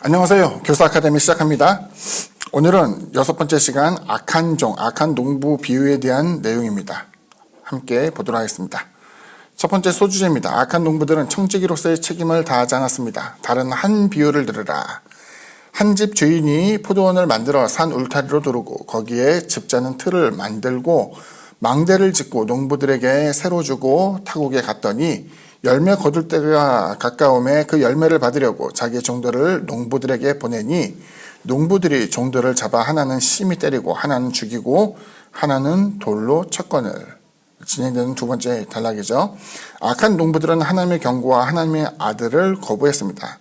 안녕하세요. 교사 아카데미 시작합니다. 오늘은 6번째 시간 악한 종, 악한 농부 비유에 대한 내용입니다. 함께 보도록 하겠습니다. 첫 번째 소주제입니다. 악한 농부들은 청지기로서의 책임을 다하지 않았습니다. 다른 한 비유를 들으라. 한 집 주인이 포도원을 만들어 산 울타리로 두르고 거기에 집자는 틀을 만들고 망대를 짓고 농부들에게 새로 주고 타국에 갔더니 열매 거둘 때가 가까움에 그 열매를 받으려고 자기 종들을 농부들에게 보내니 농부들이 종들을 잡아 하나는 심히 때리고 하나는 죽이고 하나는 돌로 쳤거늘. 진행되는 두 번째 단락이죠. 악한 농부들은 하나님의 경고와 하나님의 아들을 거부했습니다.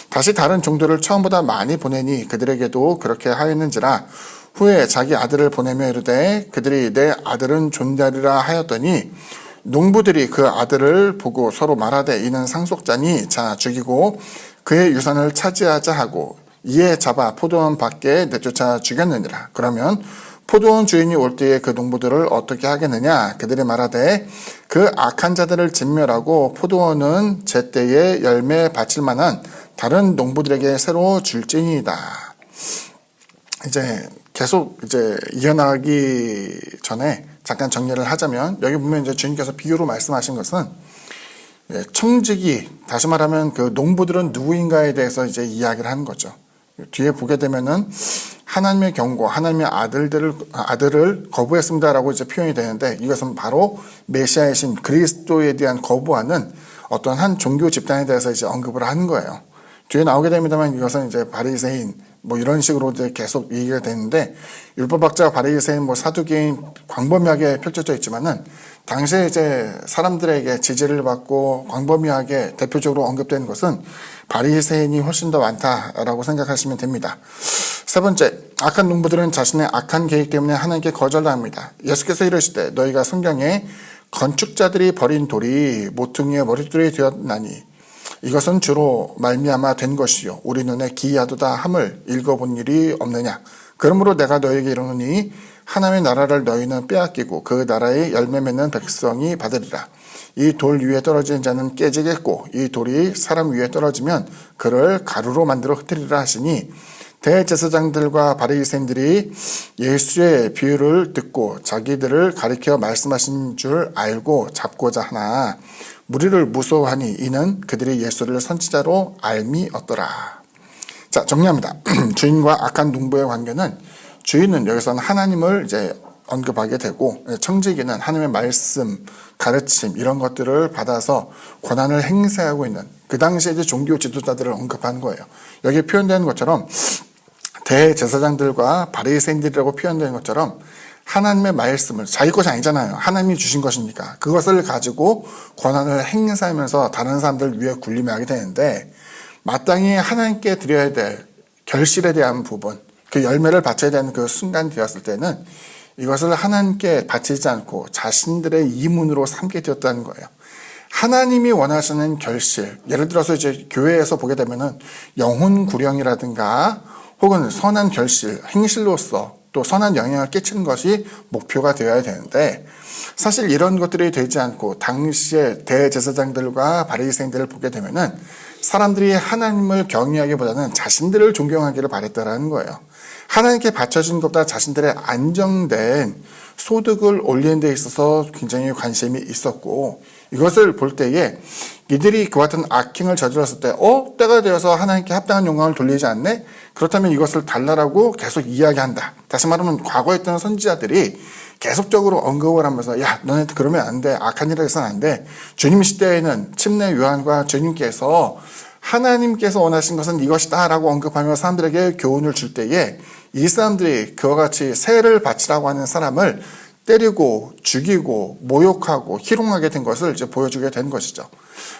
다시 다른 종들을 처음보다 많이 보내니 그들에게도 그렇게 하였는지라 후에 자기 아들을 보내며 이르되 그들이 내 아들은 존대하리라 하였더니 농부들이 그 아들을 보고 서로 말하되 이는 상속자니 자 죽이고 그의 유산을 차지하자 하고 이에 잡아 포도원 밖에 내쫓아 죽였느니라. 그러면 포도원 주인이 올 때에 그 농부들을 어떻게 하겠느냐? 그들이 말하되 그 악한 자들을 진멸하고 포도원은 제때에 열매 바칠 만한 다른 농부들에게 새로 줄지니이다. 이제 계속 이어나가기 전에 잠깐 정리를 하자면 여기 보면 이제 주님께서 비유로 말씀하신 것은 청지기, 다시 말하면 그 농부들은 누구인가에 대해서 이제 이야기를 하는 거죠. 뒤에 보게 되면은 하나님의 경고, 하나님의 아들을 거부했습니다라고 이제 표현이 되는데 이것은 바로 메시아이신 그리스도에 대한 거부하는 어떤 한 종교 집단에 대해서 이제 언급을 하는 거예요. 뒤에 나오게 됩니다만 이것은 이제 바리새인 이런 식으로 이제 계속 얘기가 되는데 율법학자, 바리새인, 사두개인 광범위하게 펼쳐져 있지만은 당시에 이제 사람들에게 지지를 받고 광범위하게 대표적으로 언급되는 것은 바리새인이 훨씬 더 많다라고 생각하시면 됩니다. 세 번째, 악한 농부들은 자신의 악한 계획 때문에 하나님께 거절합니다. 예수께서 이르시되 너희가 성경에 건축자들이 버린 돌이 모퉁이의 머릿돌이 되었나니 이것은 주로 말미암아 된 것이요 우리 눈에 기이하도다 함을 읽어본 일이 없느냐. 그러므로 내가 너에게 이르노니 하나님의 나라를 너희는 빼앗기고 그 나라의 열매 맺는 백성이 받으리라. 이 돌 위에 떨어진 자는 깨지겠고 이 돌이 사람 위에 떨어지면 그를 가루로 만들어 흩으리라 하시니 대제사장들과 바리새인들이 예수의 비유를 듣고 자기들을 가리켜 말씀하신 줄 알고 잡고자 하나 무리를 무서워하니 이는 그들이 예수를 선지자로 알미었더라. 자, 정리합니다. 주인과 악한 농부의 관계는 주인은 여기서는 하나님을 이제 언급하게 되고 청지기는 하나님의 말씀, 가르침 이런 것들을 받아서 권한을 행사하고 있는 그 당시에 이제 종교 지도자들을 언급하는 거예요. 여기 표현되는 것처럼 대제사장들과 바리새인들이라고 표현되는 것처럼 하나님의 말씀을 자기 것이 아니잖아요. 하나님이 주신 것이니까 그것을 가지고 권한을 행사하면서 다른 사람들 위에 군림하게 되는데 마땅히 하나님께 드려야 될 결실에 대한 부분, 그 열매를 바쳐야 되는 그 순간이 되었을 때는 이것을 하나님께 바치지 않고 자신들의 이문으로 삼게 되었다는 거예요. 하나님이 원하시는 결실, 예를 들어서 이제 교회에서 보게 되면은 영혼 구령이라든가 혹은 선한 결실, 행실로서 또 선한 영향을 끼치는 것이 목표가 되어야 되는데 사실 이런 것들이 되지 않고 당시에 대제사장들과 바리새인들을 보게 되면은 사람들이 하나님을 경외하기보다는 자신들을 존경하기를 바랬다라는 거예요. 하나님께 바쳐진 것보다 자신들의 안정된 소득을 올리는 데 있어서 굉장히 관심이 있었고 이것을 볼 때에 이들이 그 같은 악행을 저질렀을 때 때가 되어서 하나님께 합당한 영광을 돌리지 않네? 그렇다면 이것을 달라라고 계속 이야기한다. 다시 말하면 과거에 있던 선지자들이 계속적으로 언급을 하면서 야 너네 그러면 안 돼. 악한 일을 해서는 안 돼. 주님 시대에는 침례 요한과 주님께서 하나님께서 원하신 것은 이것이다 라고 언급하며 사람들에게 교훈을 줄 때에 이 사람들이 그와 같이 세를 바치라고 하는 사람을 때리고 죽이고 모욕하고 희롱하게 된 것을 이제 보여주게 된 것이죠.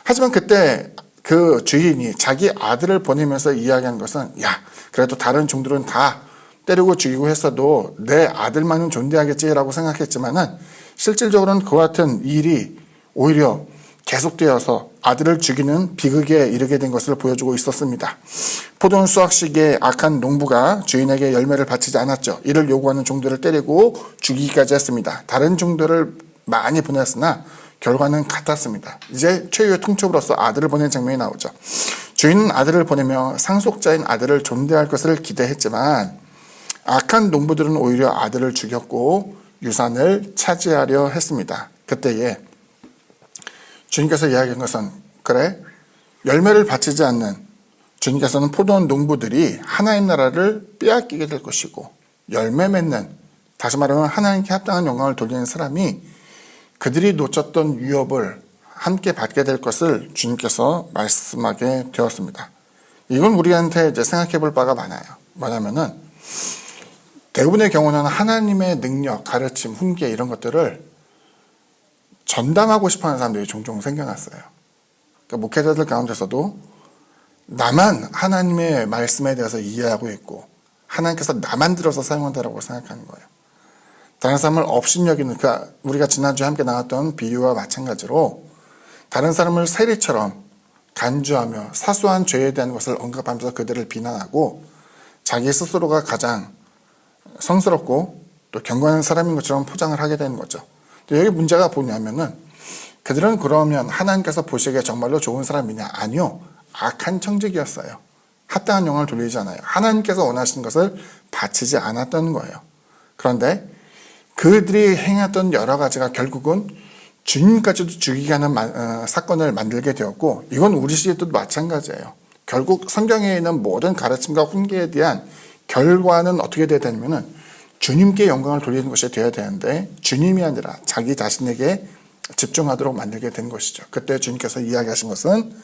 하지만 그때 그 주인이 자기 아들을 보내면서 이야기한 것은 야 그래도 다른 종들은 다 때리고 죽이고 했어도 내 아들만은 존대하겠지라고 생각했지만은 실질적으로는 그 같은 일이 오히려 계속되어서 아들을 죽이는 비극에 이르게 된 것을 보여주고 있었습니다. 포도원 수확 시기에 악한 농부가 주인에게 열매를 바치지 않았죠. 이를 요구하는 종들을 때리고 죽이기까지 했습니다. 다른 종들을 많이 보냈으나 결과는 같았습니다. 이제 최후의 통첩으로서 아들을 보낸 장면이 나오죠. 주인은 아들을 보내며 상속자인 아들을 존대할 것을 기대했지만 악한 농부들은 오히려 아들을 죽였고 유산을 차지하려 했습니다. 그때에 주님께서 이야기한 것은 그래 열매를 바치지 않는 주님께서는 포도원 농부들이 하나님 나라를 빼앗기게 될 것이고 열매 맺는 다시 말하면 하나님께 합당한 영광을 돌리는 사람이 그들이 놓쳤던 위협을 함께 받게 될 것을 주님께서 말씀하게 되었습니다. 이건 우리한테 이제 생각해 볼 바가 많아요. 뭐냐면은 대부분의 경우는 하나님의 능력, 가르침, 훈계 이런 것들을 전담하고 싶어 하는 사람들이 종종 생겨났어요. 그러니까 목회자들 가운데서도 나만 하나님의 말씀에 대해서 이해하고 있고 하나님께서 나만 들어서 사용한다라고 생각하는 거예요. 다른 사람을 업신여기는 우리가 지난주에 함께 나왔던 비유와 마찬가지로 다른 사람을 세리처럼 간주하며 사소한 죄에 대한 것을 언급하면서 그들을 비난하고 자기 스스로가 가장 성스럽고 또 견고한 사람인 것처럼 포장을 하게 되는 거죠. 여기 문제가 뭐냐면은 그들은 그러면 하나님께서 보시기에 정말로 좋은 사람이냐? 아니요. 악한 청직이었어요. 합당한 영광을 돌리지 않아요. 하나님께서 원하시는 것을 바치지 않았던 거예요. 그런데 그들이 행했던 여러 가지가 결국은 주님까지도 죽이게 하는 사건을 만들게 되었고 이건 우리 시대도 마찬가지예요. 결국 성경에 있는 모든 가르침과 훈계에 대한 결과는 어떻게 돼야 되냐면은 주님께 영광을 돌리는 것이 되어야 되는데 주님이 아니라 자기 자신에게 집중하도록 만들게 된 것이죠. 그때 주님께서 이야기하신 것은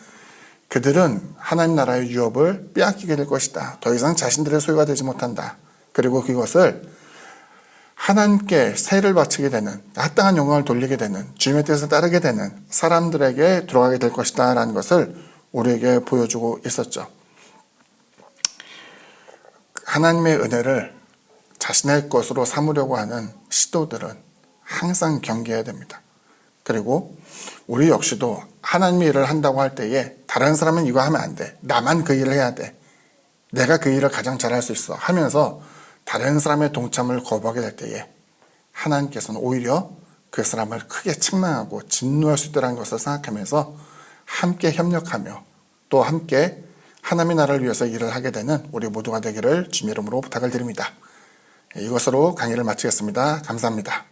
그들은 하나님 나라의 유업을 빼앗기게 될 것이다. 더 이상 자신들의 소유가 되지 못한다. 그리고 그것을 하나님께 세를 바치게 되는 합당한 영광을 돌리게 되는 주님의 뜻을 따르게 되는 사람들에게 들어가게 될 것이다 라는 것을 우리에게 보여주고 있었죠. 하나님의 은혜를 자신의 것으로 삼으려고 하는 시도들은 항상 경계해야 됩니다. 그리고 우리 역시도 하나님의 일을 한다고 할 때에 다른 사람은 이거 하면 안 돼. 나만 그 일을 해야 돼. 내가 그 일을 가장 잘할 수 있어 하면서 다른 사람의 동참을 거부하게 될 때에 하나님께서는 오히려 그 사람을 크게 책망하고 진노할 수 있다는 것을 생각하면서 함께 협력하며 또 함께 하나님의 나라를 위해서 일을 하게 되는 우리 모두가 되기를 주님 이름으로 부탁을 드립니다. 이것으로 강의를 마치겠습니다. 감사합니다.